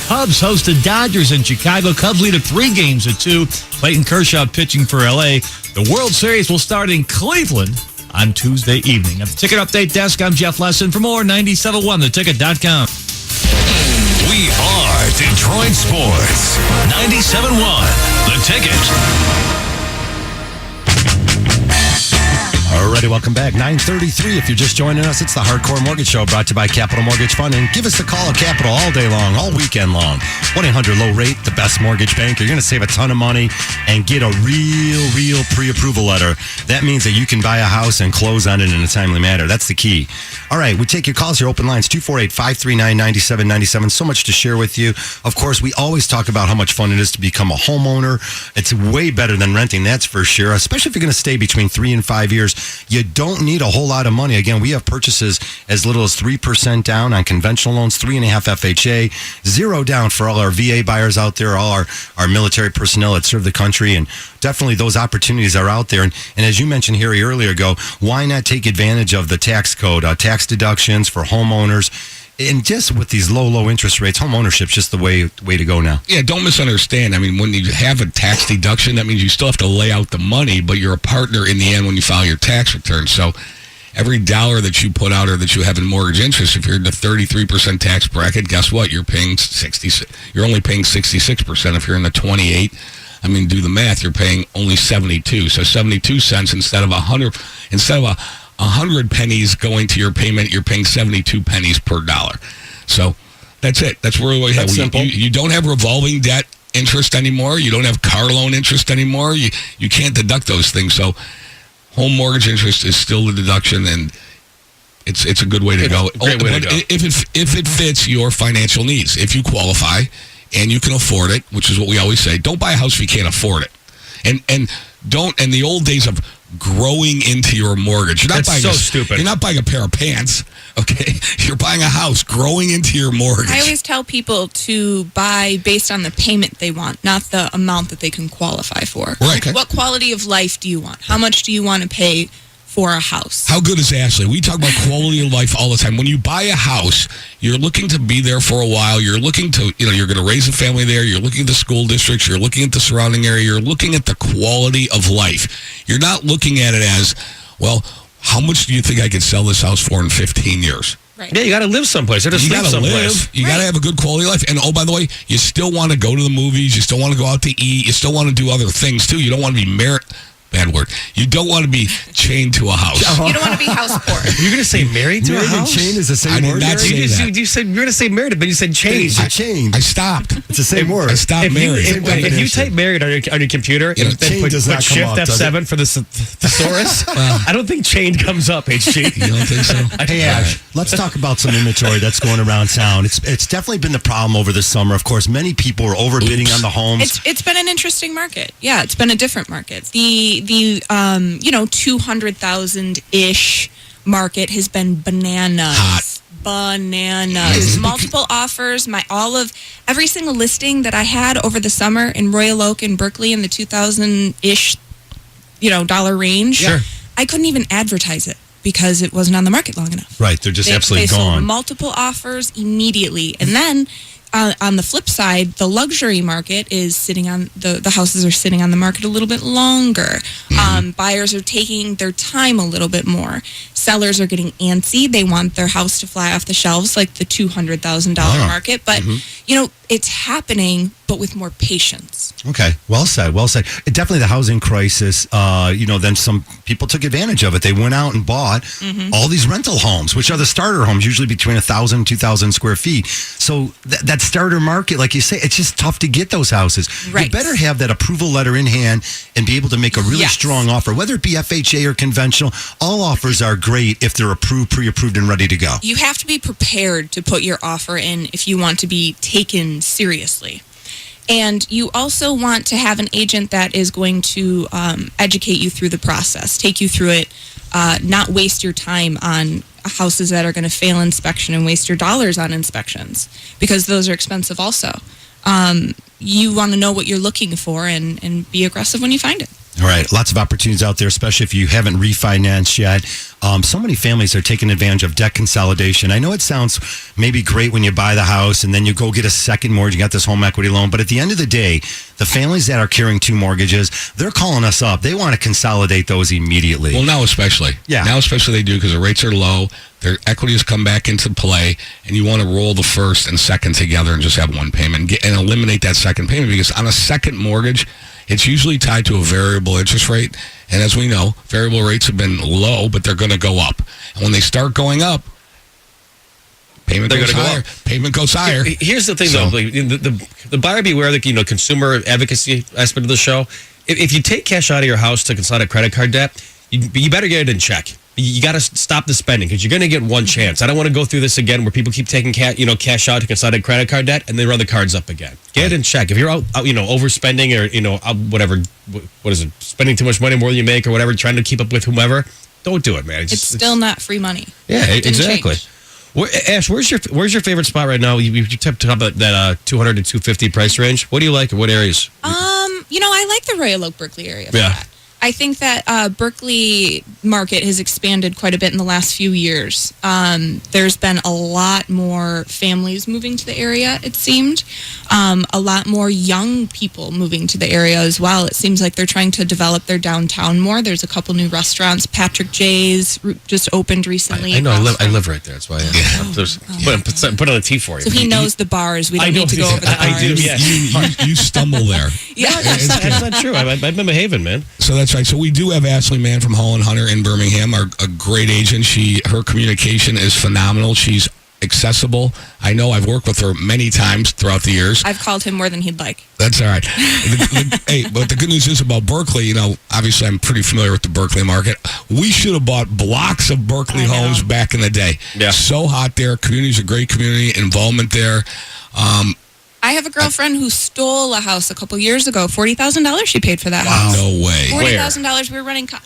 Cubs host the Dodgers in Chicago. Cubs lead at 3-2. Clayton Kershaw pitching for L.A. The World Series will start in Cleveland on Tuesday evening. At the Ticket Update Desk, I'm Jeff Lesson. For more, 97.1theticket.com. We are Detroit Sports. 97.1 The Ticket. Alrighty, welcome back. 9:33. If you're just joining us, it's the Hardcore Mortgage Show brought to you by Capital Mortgage Funding. Give us a call at Capital all day long, all weekend long. 1-800-LOW-RATE, the best mortgage bank. You're going to save a ton of money and get a real pre-approval letter. That means that you can buy a house and close on it in a timely manner. That's the key. All right, we take your calls here. Open lines 248-539-9797. So much to share with you. Of course, we always talk about how much fun it is to become a homeowner. It's way better than renting, that's for sure, especially if you're going to stay between 3 and 5 years. You don't need a whole lot of money. Again, we have purchases as little as 3% down on conventional loans, 3.5 FHA, 0 down for all our VA buyers out there, all our military personnel that serve the country, and definitely those opportunities are out there. And as you mentioned, Harry, earlier ago, why not take advantage of the tax code, tax deductions for homeowners? And just with these low interest rates, home ownership's just the way to go now. Yeah, don't misunderstand. I mean, when you have a tax deduction, that means you still have to lay out the money, but you're a partner in the end when you file your tax return. So every dollar that you put out or that you have in mortgage interest, if you're in the 33% tax bracket, guess what? You're paying 60. You're only paying 66%. If you're in the 28, I mean, do the math. You're paying only 72. So 72 cents instead of 100 pennies going to your payment, you're paying 72 pennies per dollar. So that's it. That's where we have. Simple. You don't have revolving debt interest anymore. You don't have car loan interest anymore. You can't deduct those things. So home mortgage interest is still the deduction, and it's a good way to go. Great way to go. If it fits your financial needs, if you qualify and you can afford it, which is what we always say, don't buy a house if you can't afford it. And the old days of growing into your mortgage. You're not buying stupid. You're not buying a pair of pants, okay? You're buying a house, growing into your mortgage. I always tell people to buy based on the payment they want, not the amount that they can qualify for. Right. Okay. What quality of life do you want? How much do you want to pay for a house? How good is Ashley? We talk about quality of life all the time. When you buy a house, you're looking to be there for a while. You're looking to, you're going to raise a family there. You're looking at the school districts. You're looking at the surrounding area. You're looking at the quality of life. You're not looking at it as, well, how much do you think I could sell this house for in 15 years? Right. Yeah, you got to live someplace. You got to live. You got to have a good quality of life. And oh, by the way, you still want to go to the movies. You still want to go out to eat. You still want to do other things too. You don't want to be married. Bad word. You don't want to be chained to a house. You don't want to be house poor. You're going to say married to a house? Married and chained is the same word. I did not say that. You said you were going to say married, but you said chained. Chained. I stopped. It's the same word. I stopped married. If you type married on your computer and then put Shift F7 for the thesaurus, I don't think chained comes up, HG. You don't think so? Hey, Ash, let's talk about some inventory that's going around town. It's definitely been the problem over the summer. Of course, many people are overbidding on the homes. It's been an interesting market. Yeah, it's been a different market. The 200,000-ish market has been bananas. Hot. Bananas. Multiple offers. Every single listing that I had over the summer in Royal Oak and Berkeley in the 2,000-ish, dollar range. Sure. I couldn't even advertise it because it wasn't on the market long enough. Right, they're just absolutely they gone. Sold multiple offers immediately, and then on the flip side, the luxury market is sitting on the houses are sitting on the market a little bit longer. Buyers are taking their time a little bit more. Sellers are getting antsy. They want their house to fly off the shelves like the $200,000 market. But, it's happening, but with more patience. Okay, well said, well said. Definitely the housing crisis, then some people took advantage of it. They went out and bought all these rental homes, which are the starter homes, usually between 1,000 and 2,000 square feet. So that starter market, like you say, it's just tough to get those houses. Right. You better have that approval letter in hand and be able to make a really strong offer, whether it be FHA or conventional. All offers are great if they're approved, pre-approved, and ready to go. You have to be prepared to put your offer in if you want to be taken seriously. And you also want to have an agent that is going to educate you through the process, take you through it, not waste your time on houses that are going to fail inspection and waste your dollars on inspections, because those are expensive also. You want to know what you're looking for and be aggressive when you find it. All right. Lots of opportunities out there, especially if you haven't refinanced yet. So many families are taking advantage of debt consolidation. I know it sounds maybe great when you buy the house and then you go get a second mortgage, you got this home equity loan. But at the end of the day, the families that are carrying 2 mortgages, they're calling us up. They want to consolidate those immediately. Well, now especially. Yeah. Now especially they do, because the rates are low. Their equity has come back into play, and you want to roll the first and second together and just have one payment and eliminate that second payment, because on a second mortgage, it's usually tied to a variable interest rate. And as we know, variable rates have been low, but they're going to go up. And when they start going up, payment goes higher. Payment goes higher. Here's the thing, though. Like, the buyer beware, the consumer advocacy aspect of the show. If you take cash out of your house to consolidate credit card debt, you better get it in check. You got to stop the spending, because you're going to get one chance. I don't want to go through this again where people keep taking cash out to consolidate credit card debt and they run the cards up again. Get it in check. If you're out overspending or whatever, what is it, spending too much money more than you make or whatever, trying to keep up with whomever, don't do it, man. It's still not free money. Yeah, exactly. Ash, where's your favorite spot right now? You talked about that 200 to 250 price range. What do you like? What areas? I like the Royal Oak Berkeley area for Yeah. that. I think that Berkeley market has expanded quite a bit in the last few years. There's been a lot more families moving to the area, it seemed. A lot more young people moving to the area as well. It seems like they're trying to develop their downtown more. There's a couple new restaurants. Patrick J's just opened recently. I know. I live right there. That's why I put on a T for you. So he knows the bars. We don't need to go over the bars. I do, yeah. You stumble there. Yeah, that's not true. I've been to Haven, man. So that's right. So we do have Ashley Mann from Hall & Hunter in Birmingham, a great agent. Her communication is phenomenal. She's accessible. I know I've worked with her many times throughout the years. I've called him more than he'd like. That's all right. Hey, but the good news is about Berkeley, obviously I'm pretty familiar with the Berkeley market. We should have bought blocks of Berkeley homes back in the day. Yeah. So hot there. Community's a great community. Involvement there. I have a girlfriend who stole a house a couple years ago. $40,000 she paid for that Wow. house. No way. $40,000. We were running on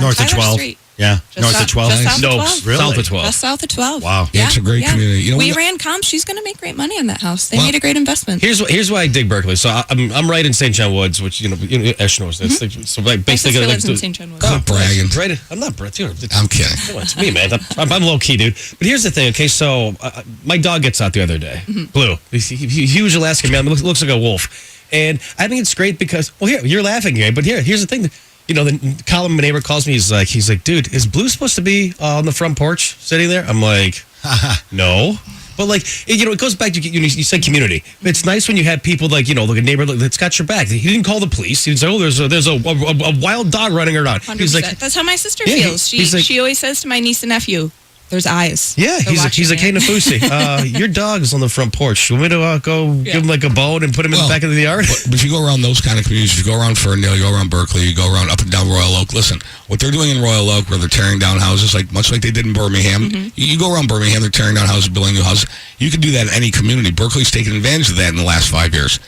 North of Tyler 12. Street. Yeah. Just North of 12. Just south of No, 12. Really? south of 12. Just south of 12. Wow. Yeah, it's a great community. We ran comps. She's going to make great money on that house. They made a great investment. Here's why I dig Berkeley. So I'm right in St. John Woods, which Ash knows this. So like My basically, sister like, lives in St. John Woods. Quit bragging. Right, I'm not bragging. I'm kidding. Come on, it's me, man. I'm low key, dude. But here's the thing. Okay, so my dog gets out the other day. Blue. He's huge Alaskan man. Looks like a wolf. And I think it's great because, well, here you're laughing, Gabe, but here's the thing. The Colin, my neighbor, calls me. He's like, dude, is Blue supposed to be on the front porch sitting there? I'm like, no. But like, it goes back to you said community. It's nice when you have people like like a neighbor that's got your back. He didn't call the police. He said, there's a wild dog running around. 100%. He's like, That's how my sister Yeah, feels. he's like- She always says to my niece and nephew, there's eyes. yeah, They're he's like, hey, watching you." Nafusi, your dog's on the front porch. You want me to go give him like a bone and put him in the back of the yard? But if you go around those kind of communities, if you go around Ferndale, you go around Berkeley, you go around up and down Royal Oak. Listen, what they're doing in Royal Oak, where they're tearing down houses, much like they did in Birmingham. You go around Birmingham, they're tearing down houses, building new houses. You can do that in any community. Berkeley's taken advantage of that in the last 5 years.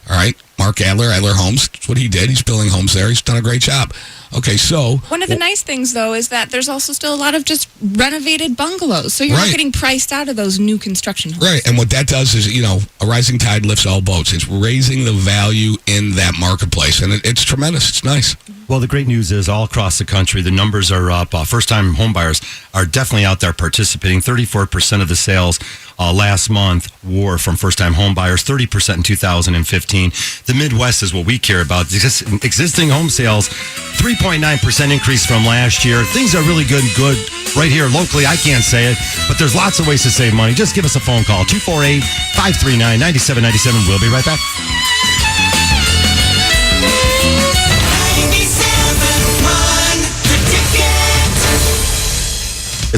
All right, Mark Adler Homes. That's what he did. He's building homes there. He's done a great job. Okay, so One of the nice things, though, is that there's also still a lot of just renovated bungalows. So you're not getting priced out of those new construction homes. right, and what that does is, a rising tide lifts all boats. It's raising the value in that marketplace, and it's tremendous. It's nice. Well, the great news is all across the country, the numbers are up. First-time homebuyers are definitely out there participating. 34% of the sales last month were from first-time homebuyers, 30% in 2015. The Midwest is what we care about. Existing home sales, 3.9% increase from last year. Things are really good right here locally. I can't say it, but there's lots of ways to save money. Just give us a phone call, 248-539-9797. We'll be right back.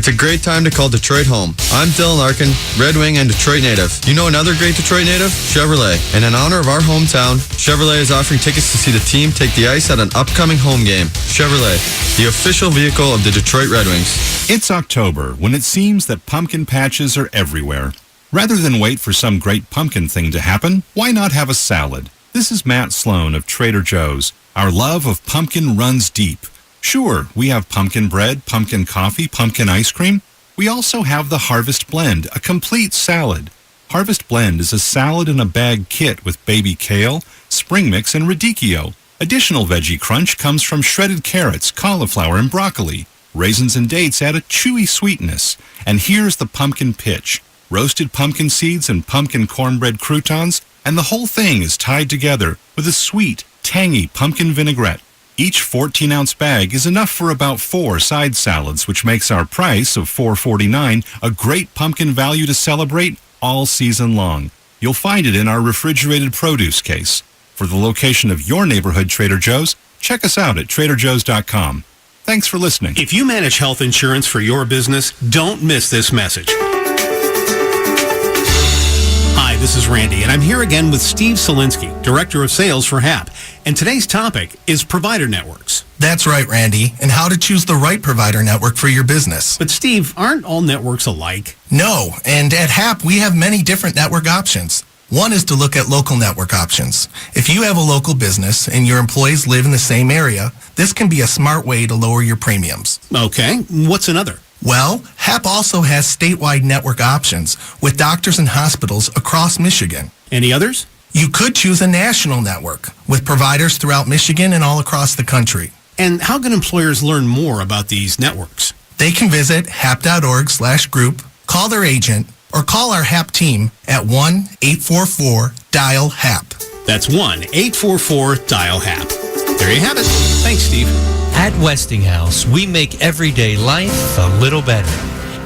It's a great time to call Detroit home. I'm Dylan Larkin, Red Wing and Detroit native. You know another great Detroit native? Chevrolet. And in honor of our hometown, Chevrolet is offering tickets to see the team take the ice at an upcoming home game. Chevrolet, the official vehicle of the Detroit Red Wings. It's October, when it seems that pumpkin patches are everywhere. Rather than wait for some great pumpkin thing to happen, why not have a salad? This is Matt Sloan of Trader Joe's. Our love of pumpkin runs deep. Sure, we have pumpkin bread, pumpkin coffee, pumpkin ice cream. We also have the Harvest Blend, a complete salad. Harvest Blend is a salad in a bag kit with baby kale, spring mix, and radicchio. Additional veggie crunch comes from shredded carrots, cauliflower, and broccoli. Raisins and dates add a chewy sweetness. And here's the pumpkin pitch. Roasted pumpkin seeds and pumpkin cornbread croutons, and the whole thing is tied together with a sweet, tangy pumpkin vinaigrette. Each 14-ounce bag is enough for about 4 side salads, which makes our price of $4.49 a great pumpkin value to celebrate all season long. You'll find it in our refrigerated produce case. For the location of your neighborhood Trader Joe's, check us out at TraderJoe's.com. Thanks for listening. If you manage health insurance for your business, don't miss this message. Hi, this is Randy, and I'm here again with Steve Solinsky, Director of Sales for HAP. And today's topic is provider networks. That's right, Randy, and how to choose the right provider network for your business. But Steve, aren't all networks alike? No, and at HAP, we have many different network options. One is to look at local network options. If you have a local business and your employees live in the same area, this can be a smart way to lower your premiums. Okay, what's another? Well, HAP also has statewide network options with doctors and hospitals across Michigan. Any others? You could choose a national network with providers throughout Michigan and all across the country. And how can employers learn more about these networks? They can visit hap.org/group, call their agent, or call our HAP team at 1-844-DIAL-HAP. That's 1-844-DIAL-HAP. There you have it. Thanks, Steve. At Westinghouse, we make everyday life a little better.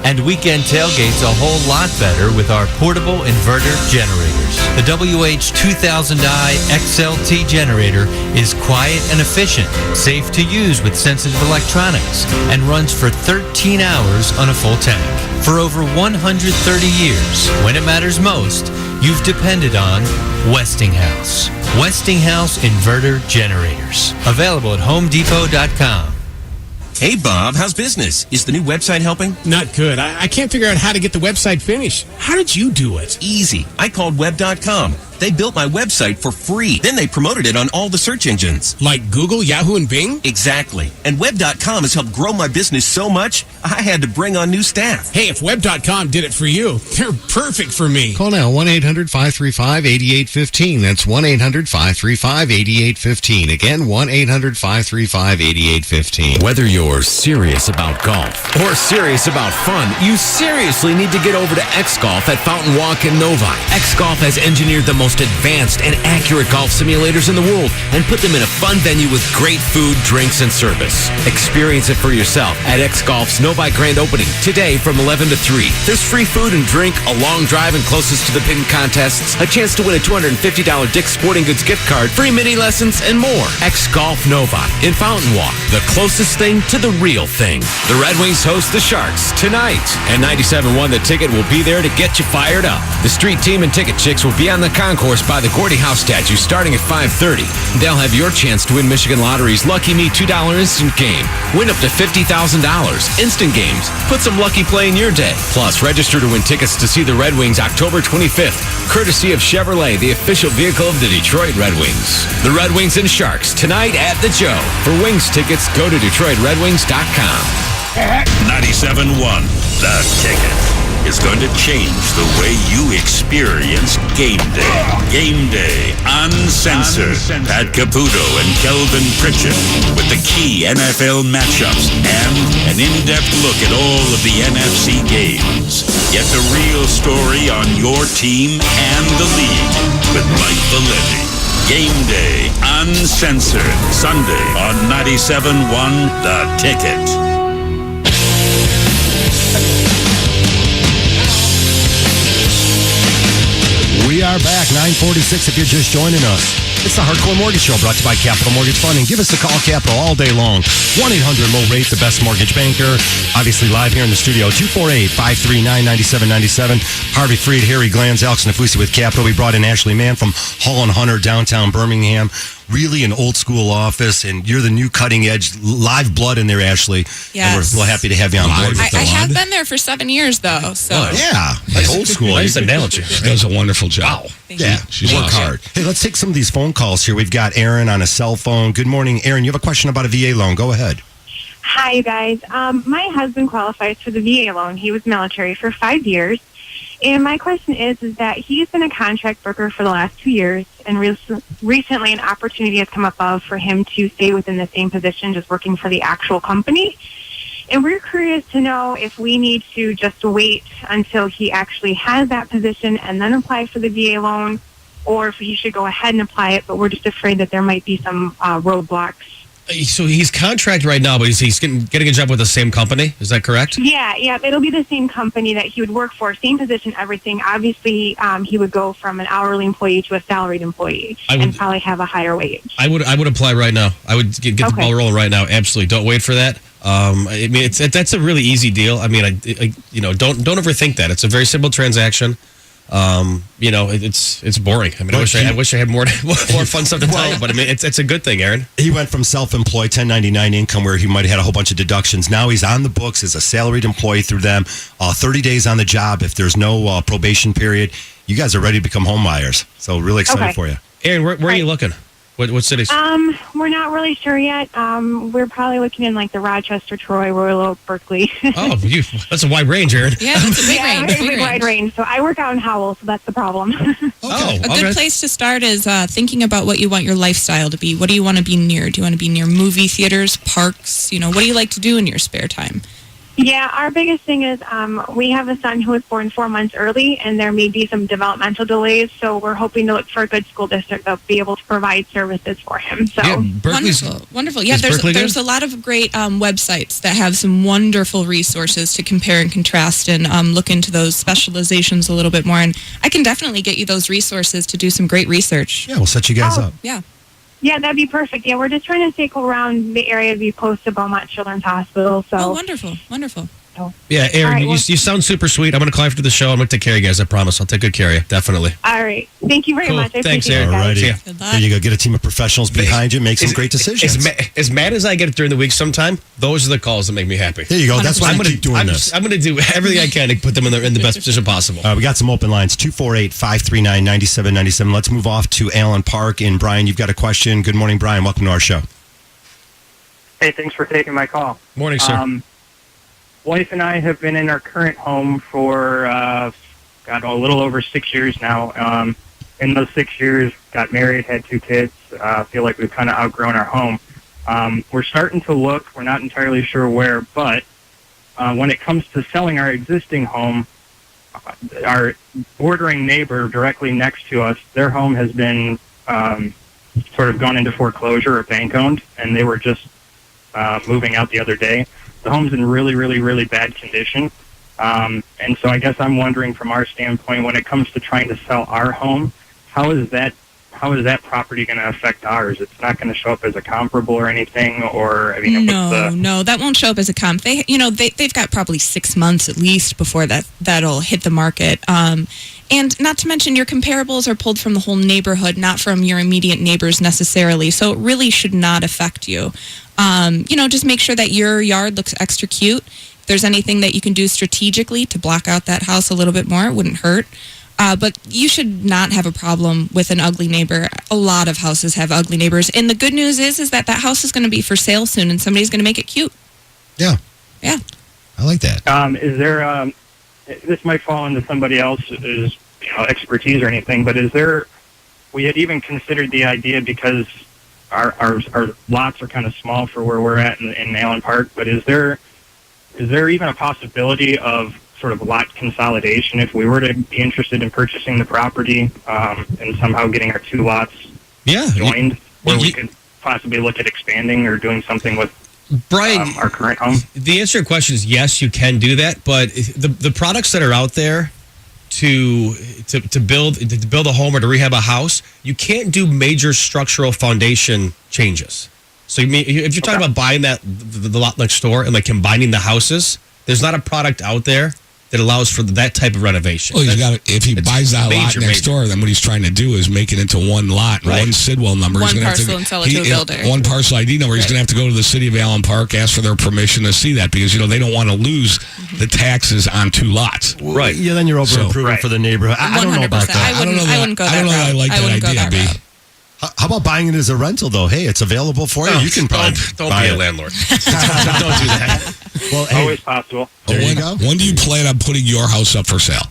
And weekend tailgates a whole lot better with our portable inverter generators. The WH2000i XLT generator is quiet and efficient, safe to use with sensitive electronics, and runs for 13 hours on a full tank. For over 130 years, when it matters most, you've depended on Westinghouse. Westinghouse Inverter Generators. Available at HomeDepot.com. Hey, Bob, how's business? Is the new website helping? Not good. I can't figure out how to get the website finished. How did you do it? Easy. I called Web.com. They built my website for free. Then they promoted it on all the search engines. Like Google, Yahoo, and Bing? Exactly. And Web.com has helped grow my business so much, I had to bring on new staff. Hey, if Web.com did it for you, they're perfect for me. Call now, 1-800-535-8815. That's 1-800-535-8815. Again, 1-800-535-8815. Whether you're serious about golf or serious about fun, you seriously need to get over to X-Golf at Fountain Walk in Novi. X-Golf has engineered the most advanced and accurate golf simulators in the world and put them in a fun venue with great food, drinks, and service. Experience it for yourself at X-Golf's Novi Grand Opening today from 11 to 3. There's free food and drink, a long drive and closest to the pin contests, a chance to win a $250 Dick's Sporting Goods gift card, free mini lessons, and more. X-Golf Novi in Fountain Walk, the closest thing to the real thing. The Red Wings host the Sharks tonight, and 97.1 The Ticket will be there to get you fired up. The street team and ticket chicks will be on the concourse by the Gordie House statue starting at 5:30. They'll have your chance to win Michigan Lottery's Lucky Me $2 instant game. Win up to $50,000. Instant games. Put some lucky play in your day. Plus, register to win tickets to see the Red Wings October 25th, courtesy of Chevrolet, the official vehicle of the Detroit Red Wings. The Red Wings and Sharks tonight at the Joe. For Wings tickets, go to DetroitRedWings.com. 97.1 The Ticket is going to change the way you experience game day. Game Day Uncensored. Pat Caputo and Kelvin Pritchett with the key NFL matchups and an in-depth look at all of the NFC games. Get the real story on your team and the league with Mike Valenti. Game Day Uncensored. Sunday on 97.1 The Ticket. We are back, 9:46 if you're just joining us. It's the Hardcore Mortgage Show brought to you by Capital Mortgage Funding. Give us a call, Capital, all day long. 1-800-LOW-RATE, the best mortgage banker. Obviously live here in the studio. 248-539-9797. Harvey Freed, Harry Glanz, Alex Nafusi with Capital. We brought in Ashley Mann from Hall & Hunter, downtown Birmingham. Really an old school office, and you're the new cutting edge live blood in there, Ashley. Yes. And we're real happy to have you on board with I have been there for 7 years, though. So yeah, like old school. Nice analogy. She does a wonderful job. Yeah, She's work awesome. hard. Hey, let's take some of these phone calls here. We've got Aaron on a cell phone. Good morning, Aaron. You have a question about a VA loan. Go ahead. Hi, you guys. My husband qualifies for the VA loan. He was military for 5 years. And my question is that he's been a contract worker for the last 2 years, and recently an opportunity has come up for him to stay within the same position, just working for the actual company. And we're curious to know if we need to just wait until he actually has that position and then apply for the VA loan, or if he should go ahead and apply it, but we're just afraid that there might be some roadblocks. So he's contract right now, but he's getting a job with the same company. Is that correct? Yeah, it'll be the same company that he would work for, same position, everything. Obviously, he would go from an hourly employee to a salaried employee and probably have a higher wage. I would apply right now. I would get the ball rolling right now. Absolutely, don't wait for that. I mean, that's a really easy deal. I mean, don't overthink that. It's a very simple transaction. It's boring. I mean, I wish I had more fun stuff to tell you, but I mean, it's a good thing, Aaron. He went from self-employed 1099 income where he might have had a whole bunch of deductions. Now he's on the books as a salaried employee through them. 30 days on the job. If there's no probation period, you guys are ready to become home buyers. So really excited for you. Aaron, where are you looking? What cities? We're not really sure yet. We're probably looking in like the Rochester, Troy, Royal Oak, Berkeley. That's a wide range, Aaron. Yeah, that's a big range. Big wide range. So I work out in Howell, so that's the problem. A good place to start is thinking about what you want your lifestyle to be. What do you want to be near? Do you want to be near movie theaters, parks? What do you like to do in your spare time? Yeah, our biggest thing is we have a son who was born 4 months early, and there may be some developmental delays, so we're hoping to look for a good school district that will be able to provide services for him. So Wonderful. Yeah, there's a lot of great websites that have some wonderful resources to compare and contrast and look into those specializations a little bit more. And I can definitely get you those resources to do some great research. Yeah, we'll set you guys up. Yeah. Yeah, that'd be perfect. Yeah, we're just trying to stay around the area to be close to Beaumont Children's Hospital. So wonderful. Yeah, Aaron, All right, you sound super sweet. I'm going to call after the show. I'm going to take care of you guys. I promise. I'll take good care of you. Definitely. All right. Thank you very much. I Thanks, appreciate Aaron. it, guys. See ya. There you go. Get a team of professionals behind you. Make some great decisions. As mad as I get during the week sometime, those are the calls that make me happy. There you go. That's why I keep doing this. I'm going to do everything I can to put them in the best position possible. We got some open lines, 248-539-9797. Let's move off to Allen Park. And Brian, you've got a question. Good morning, Brian. Welcome to our show. Hey, thanks for taking my call. Morning, sir. Wife and I have been in our current home for, a little over 6 years now. In those 6 years, got married, had 2 kids. Feel like we've kind of outgrown our home. We're starting to look. We're not entirely sure where, but when it comes to selling our existing home, our bordering neighbor directly next to us, their home has been sort of gone into foreclosure or bank-owned, and they were just moving out the other day. The home's in really, really, really bad condition. And so I guess I'm wondering from our standpoint, when it comes to trying to sell our home, how is that property going to affect ours? It's not going to show up as a comparable or anything, or I mean, no, that won't show up as a comp. They've got probably 6 months at least before that'll hit the market. And not to mention your comparables are pulled from the whole neighborhood, not from your immediate neighbors necessarily. So it really should not affect you. Just make sure that your yard looks extra cute. If there's anything that you can do strategically to block out that house a little bit more, it wouldn't hurt. But you should not have a problem with an ugly neighbor. A lot of houses have ugly neighbors. And the good news is that house is going to be for sale soon and somebody's going to make it cute. Yeah. Yeah. I like that. Is there, this might fall into somebody else's expertise or anything, but we had even considered the idea because our lots are kind of small for where we're at in Allen Park, but is there even a possibility of sort of lot consolidation if we were to be interested in purchasing the property and somehow getting our 2 lots joined, where we could possibly look at expanding or doing something with Brian, our current home? The answer to your question is yes, you can do that, but the products that are out there, to build a home or to rehab a house, you can't do major structural foundation changes. So if you're talking about buying the lot next door and like combining the houses, there's not a product out there that allows for that type of renovation. Well, if he buys that lot next door, then what he's trying to do is make it into one lot, and one Sidwell number. One he's gonna parcel have to, and sell it to a builder. One parcel ID number. He's going to have to go to the city of Allen Park, ask for their permission to see that, because they don't want to lose the taxes on 2 lots. Right. Yeah, then you're over improving for the neighborhood. I don't know about that. I wouldn't go that route. I don't know that I like that idea, B. How about buying it as a rental, though? Hey, it's available for you. You can probably don't buy be a it. landlord. Don't do that. Well, hey, Always possible. there you go. When do you plan on putting your house up for sale?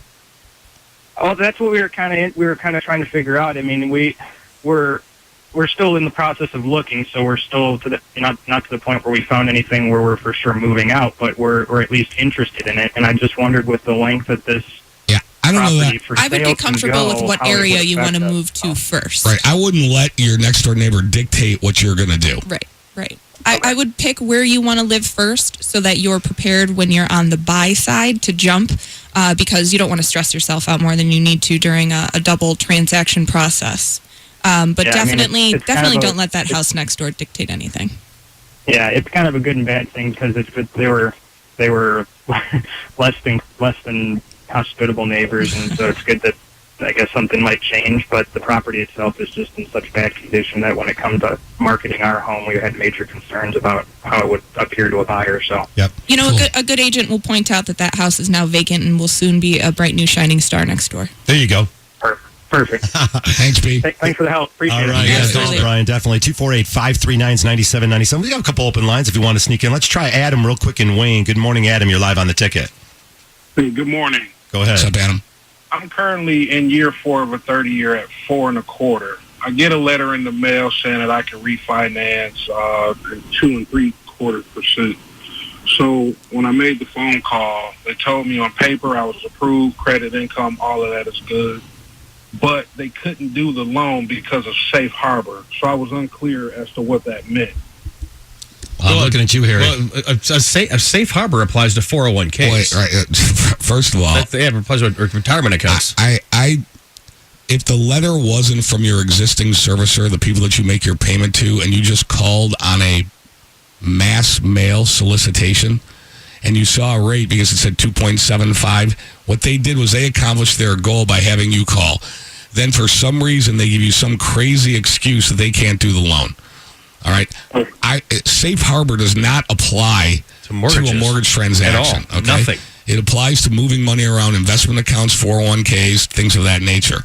Oh, that's what we were kind of trying to figure out. I mean, we're still in the process of looking, so we're still not to the point where we found anything where we're for sure moving out, but we're at least interested in it. And I just wondered with the length of this. I don't know that. I would get comfortable with what area you want to move to first. Right. I wouldn't let your next door neighbor dictate what you're going to do. Right. I would pick where you want to live first so that you're prepared when you're on the buy side to jump because you don't want to stress yourself out more than you need to during a double transaction process. But definitely don't let that house next door dictate anything. Yeah, it's kind of a good and bad thing because they were less than hospitable neighbors, and so it's good that I guess something might change, but the property itself is just in such bad condition that when it comes to marketing our home, we had major concerns about how it would appear to a buyer. So, yep. A good agent will point out that house is now vacant and will soon be a bright new shining star next door. There you go. Perfect. Thanks, B. Thanks for the help. Appreciate All right, it. thanks, Brian. Definitely. 248-539-9797. We got a couple open lines if you want to sneak in. Let's try Adam real quick in Wayne. Good morning, Adam. You're live on the ticket. Hey, good morning. Go ahead. What's up, Adam? I'm currently in year 4 of a 30-year at 4 1/4. I get a letter in the mail saying that I can refinance 2 3/4%. So when I made the phone call, they told me on paper I was approved, credit, income, all of that is good. But they couldn't do the loan because of Safe Harbor. So I was unclear as to what that meant. I'm looking at you, Harry. Well, a safe harbor applies to 401ks. Wait, right. First of all, it applies to retirement accounts. If the letter wasn't from your existing servicer, the people that you make your payment to, and you just called on a mass mail solicitation, and you saw a rate because it said 2.75, what they did was they accomplished their goal by having you call. Then for some reason, they give you some crazy excuse that they can't do the loan. All right. Safe Harbor does not apply to a mortgage transaction. At all. Okay? Nothing. It applies to moving money around, investment accounts, 401ks, things of that nature.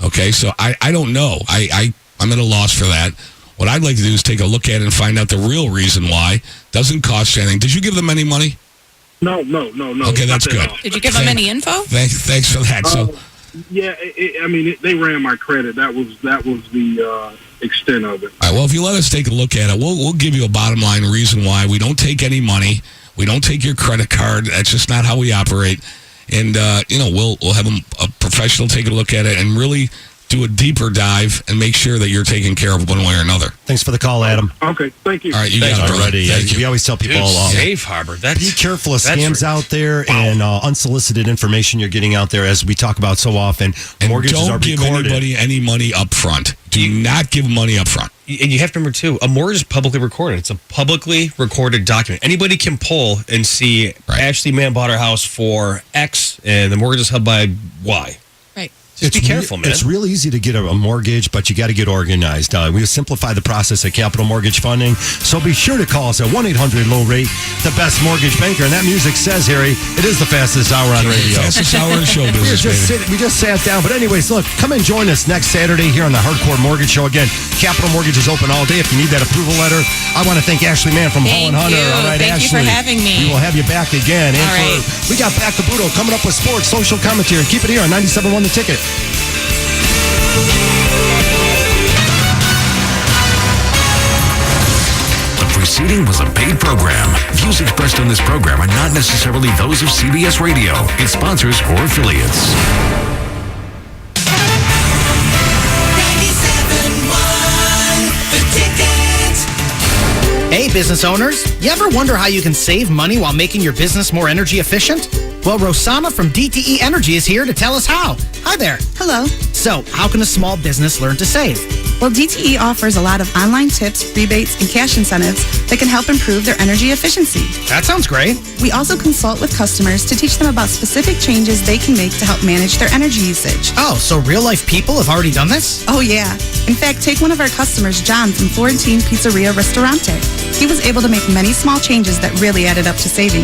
Okay, so I don't know. I'm at a loss for that. What I'd like to do is take a look at it and find out the real reason why. Doesn't cost you anything. Did you give them any money? No. Okay, that's good. Did you give them any info? Thanks for that. Yeah, they ran my credit. That was the extent of it. All right, well, if you let us take a look at it, we'll give you a bottom line reason why. We don't take any money. We don't take your credit card. That's just not how we operate. And, we'll have a professional take a look at it and really do a deeper dive and make sure that you're taken care of one way or another. Thanks for the call, Adam. Okay, thank you. All right, you got it, already. Thank you. We always tell people Safe Harbor. Be careful of scams out there and unsolicited information you're getting out there, as we talk about so often. And mortgages are don't give recorded. anybody any money up front. Do not give money up front. And you have to remember, too, a mortgage is publicly recorded. It's a publicly recorded document. Anybody can pull and see Ashley Mann bought her house for X, and the mortgage is held by Y. Right. Just be careful, man. It's real easy to get a mortgage, but you got to get organized. We simplify the process at Capital Mortgage Funding, so be sure to call us at 1-800-LOW-RATE, the best mortgage banker. And that music says, Harry, it is the fastest hour on radio. Fastest hour in show business, we just sat down. But anyways, look, come and join us next Saturday here on the Hardcore Mortgage Show. Again, Capital Mortgage is open all day. If you need that approval letter, I want to thank Ashley Mann from Hall & Hunter. All right, Thank Ashley, you for having me. We will have you back again. And all right. we got Back to Budo coming up with sports, social commentary. Keep it here on 97.1 The Ticket. The preceding was a paid program. Views expressed on this program are not necessarily those of CBS Radio, its sponsors, or affiliates. 97.1 The Ticket. business owners. You ever wonder how you can save money while making your business more energy efficient? Well, Rosama from DTE Energy is here to tell us how. Hi there. Hello. So, how can a small business learn to save? Well, DTE offers a lot of online tips, rebates, and cash incentives that can help improve their energy efficiency. That sounds great. We also consult with customers to teach them about specific changes they can make to help manage their energy usage. Oh, so real-life people have already done this? Oh, yeah. In fact, take one of our customers, John from Florentine Pizzeria Ristorante. He was able to make many small changes that really added up to saving.